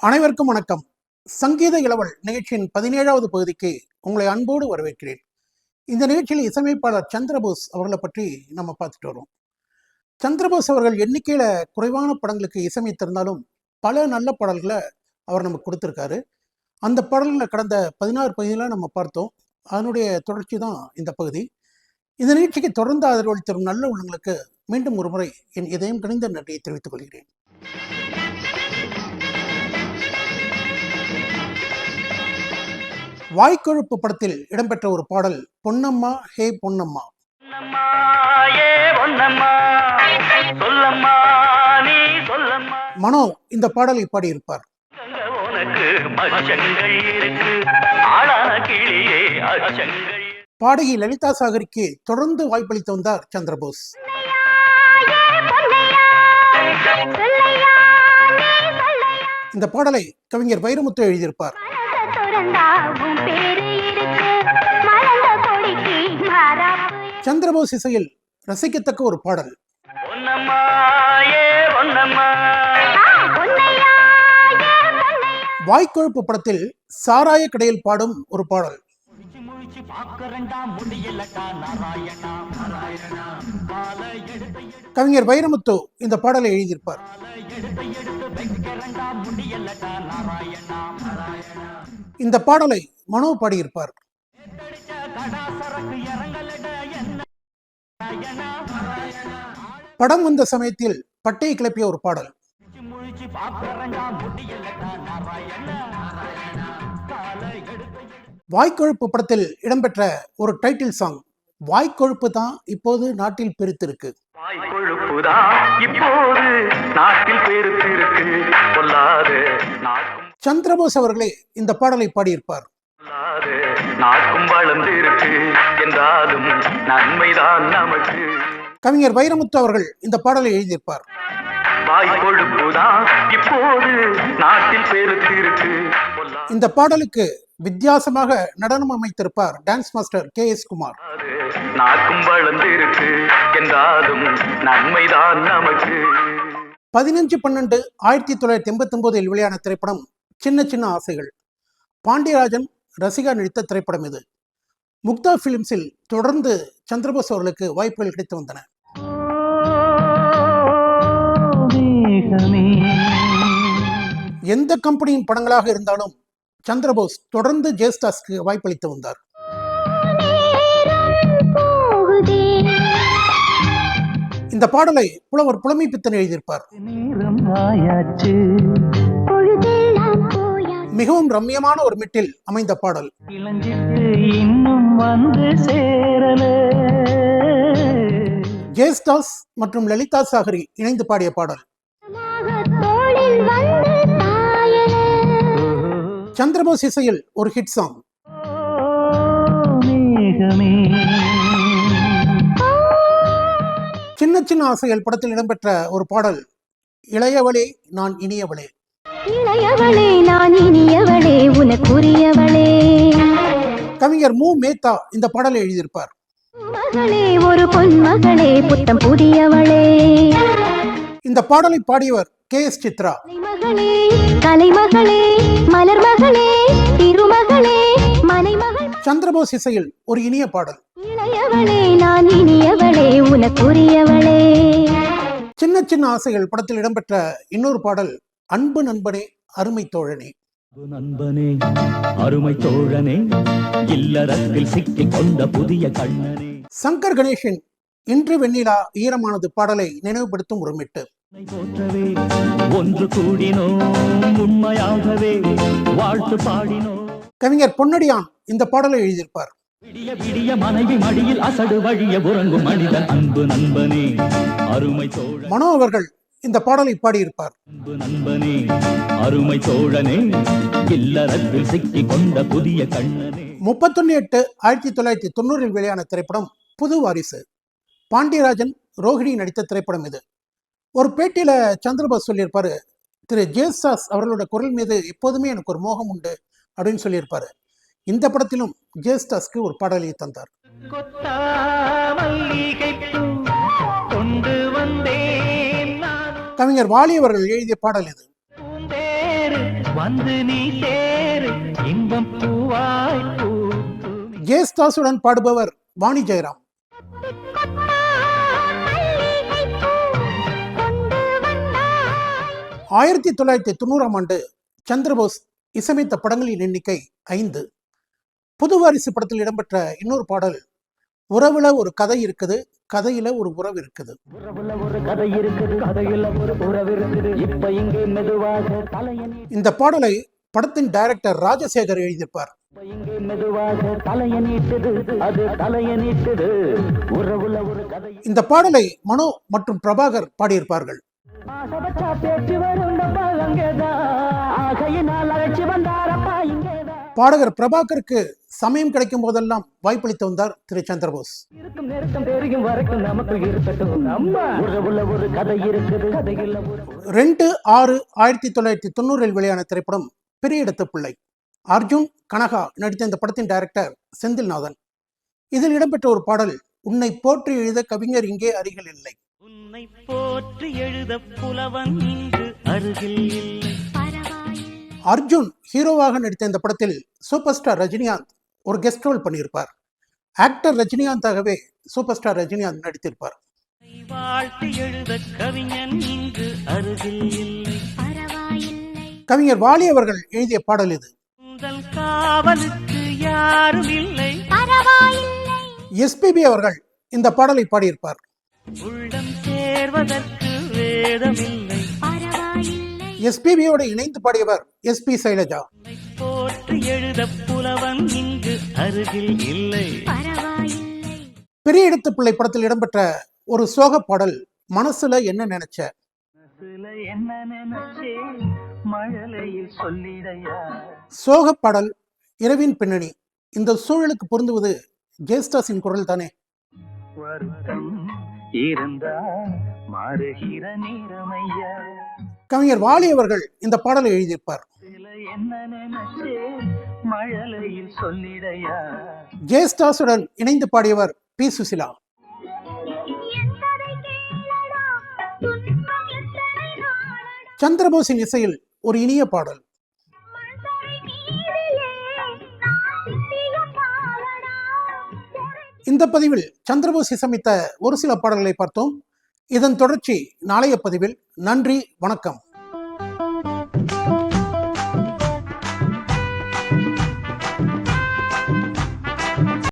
அனைவருக்கும் வணக்கம். சங்கீத இளவல் நிகழ்ச்சியின் 17வது பகுதிக்கு உங்களை அன்போடு வரவேற்கிறேன். இந்த நிகழ்ச்சியில் இசையமைப்பாளர் சந்திரபோஸ் அவர்களை பற்றி நம்ம பார்த்துட்டு வரோம். சந்திரபோஸ் அவர்கள் எண்ணிக்கையில குறைவான படங்களுக்கு இசையமைத்திருந்தாலும் பல நல்ல பாடல்களை அவர் நமக்கு கொடுத்துருக்காரு. அந்த பாடல்களை கடந்த 16 பகுதியில் நம்ம பார்த்தோம். அதனுடைய தொடர்ச்சி தான் இந்த பகுதி. இந்த நிகழ்ச்சிக்கு தொடர்ந்து ஆதரவு தரும் நல்ல உள்ளங்களுக்கு மீண்டும் ஒரு முறை என் இதயம் கனிந்த நன்றியை தெரிவித்துக் கொள்கிறேன். வாய்க்கொழுப்பு படத்தில் இடம்பெற்ற ஒரு பாடல் பொன்னம்மா ஹே பொன்னம்மா. மனோ இந்த பாடலை பாடியிருப்பார். பாடகி லலிதா சாகருக்கு தொடர்ந்து வாய்ப்பளித்து வந்தார் சந்திரபோஸ். இந்த பாடலை கவிஞர் வைரமுத்து எழுதியிருப்பார். சந்திரபோஸ் இசையில் ரசிக்கத்தக்க ஒரு பாடல். வாய்க்கொழுப்பு படத்தில் சாராய கடையில் பாடும் ஒரு பாடல். கவிஞர் வைரமுத்து இந்த பாடலை எழுதியிருப்பார். இந்த பாடலை மனோ பாடியிருப்பார். படம் வந்த சமயத்தில் பட்டையை கிளப்பிய ஒரு பாடல். வாய்க்கொழுப்பு படத்தில் இடம்பெற்ற ஒரு டைட்டில் சாங். வாய்க்கொழுப்பு தான் இப்போது நாட்டில் பெருத்திருக்கு. சந்திரபோஸ் அவர்களே இந்த பாடலை பாடியிருப்பார். கவிஞர் வைரமுத்து அவர்கள் இந்த பாடலை எழுதியிருப்பார். இந்த பாடலுக்கு வித்தியாசமாக நடனம் அமைத்திருப்பார் டான்ஸ் மாஸ்டர் KS குமார். 15/12/1989 வெளியான திரைப்படம் சின்ன சின்ன ஆசைகள். பாண்டியராஜன் ரசிகா நடித்த திரைப்படம் இது. முக்தா பிலிம்ஸில் தொடர்ந்து சந்திரபோஸ் அவர்களுக்கு வாய்ப்புகள் கிடைத்து வந்தன. எந்த கம்பெனியின் படங்களாக இருந்தாலும் சந்திரபோஸ் தொடர்ந்து ஜேஸ்டாஸ்க்கு வாய்ப்பளித்து வந்தார். இந்த பாடலை புலவர் புலமை பித்தன் எழுதியிருப்பார். மிகவும் ரம்யமான ஒரு மெட்டில் அமைந்த பாடல். ஜேஸ்டாஸ் மற்றும் லலிதா சாகரி இணைந்து பாடிய பாடல். சந்திரபோஸ் இசையில் ஒரு ஹிட் சாங். சின்ன சின்ன ஆசைகள் படத்தில் இடம்பெற்ற ஒரு பாடல். இளையவளே நான் இனியவளே. கவிஞர் மு மேத்தா இந்த பாடலை எழுதியிருப்பார். இந்த பாடலை பாடியவர் KS சித்ரா. சந்திரபோஸ் இசையில் ஒரு இனிய பாடல். சின்ன சின்ன ஆசைகள் படத்தில் இடம்பெற்ற இன்னொரு பாடல் அன்பு நண்பனே அருமை தோழனே. நண்பனே அருமை தோழனே இல்லறத்தில் சிக்கிக் கொண்ட புதிய கண்ணனே. சங்கர் கணேசன் இன்று வெண்ணிலா ஈரமானது பாடலை நினைவுபடுத்தும் ஒரு மெட்டு. ஒன்று கூடினோ உண்மையாகவே வாழ்த்து பாடினோ. கவிஞர் பொன்னடியான் இந்த பாடலை எழுதியிருப்பார். மனோ அவர்கள் இந்த பாடலை பாடியிருப்பார். 31/8/1990 வெளியான திரைப்படம் புது வாரிசு. பாண்டியராஜன் ரோஹிணி நடித்த திரைப்படம் இது. ஒரு பேட்டியில சந்திரபோஸ் சொல்லியிருப்பாரு, திரு ஜேஸ்டாஸ் அவர்களோட குரல் மீது எப்போதுமே எனக்கு ஒரு மோகம் உண்டு அப்படின்னு சொல்லியிருப்பாரு. இந்த படத்திலும் ஜேஸ்டாஸ்க்கு ஒரு பாடலை தந்தார். கவிஞர் வாலி அவர்கள் எழுதிய பாடல் இது. வந்து நீ சேரு இன்பம் பூவாய் ஜேஸ்தாசுடன் பாடுபவர் வாணி ஜெயராம். 1990ஆம் ஆண்டு சந்திரபோஸ் இசையமைத்த படங்களின் எண்ணிக்கை 5. புது வாரிசு படத்தில் இடம்பெற்ற இன்னொரு பாடல் உறவுல ஒரு கதை இருக்குது, கதையில ஒரு உறவு இருக்குது. இந்த பாடலை படத்தின் டைரக்டர் ராஜசேகர் எழுதியிருப்பார். இந்த பாடலை மனோ மற்றும் பிரபாகர் பாடியிருப்பார்கள். பாடகர் பிரபாகருக்கு சமயம் கிடைக்கும் போதெல்லாம் வாய்ப்பளித்து வந்தார் திரு சந்திரபோஸ். 2/6/1990 வெளியான திரைப்படம் பெரிய இடத்து பிள்ளை. அர்ஜுன் கனகா நடித்த இந்த படத்தின் டைரக்டர் செந்தில்நாதன். இதில் இடம்பெற்ற ஒரு பாடல் உன்னை போற்றி எழுத கவிஞர் இங்கே அருகில் இல்லை. உன்னை போற்றி எழுத புலவன் இங்கு அருகில் இல்லை. அர்ஜுன் ஹீரோவாக நடித்த இந்த படத்தில் சூப்பர் ஸ்டார் ரஜினிகாந்த் ஒரு கெஸ்ட் ரோல் பண்ணியிருப்பார். ஆக்டர் ரஜினிகாந்தாகவே சூப்பர் ஸ்டார் ரஜினிகாந்த் நடித்திருப்பார். கவிஞர் வாலி அவர்கள் எழுதிய பாடல் இது. எஸ்பிபி அவர்கள் இந்த பாடலை பாடியிருப்பார். எஸ்பிபியோடு இணைந்து பாடியவர் எஸ்பி சைலஜா. பெரிய இடத்து பிள்ளை படத்தில் இடம்பெற்ற ஒரு சோக பாடல் மனசுல என்ன நினைச்ச. சோக பாடல், இரவின் பின்னணி. இந்த சூழலுக்கு பொருந்துவது ஜேஸ்டாஸின் குரல் தானே. கவிஞர் வாலி அவர்கள் இந்த பாடலை எழுதியிருப்பார். ஜேஸ்டாஸுடன் இணைந்து பாடியவர் பி சுசிலா. சந்திரபோஸின் இசையில் ஒரு இனிய பாடல். இந்த பதிவில் சந்திரபோஸ் இசையமைத்த ஒரு சில பாடல்களை பார்த்தோம். இதன் தொடர்ச்சி நாளைய பதிவில். நன்றி, வணக்கம்.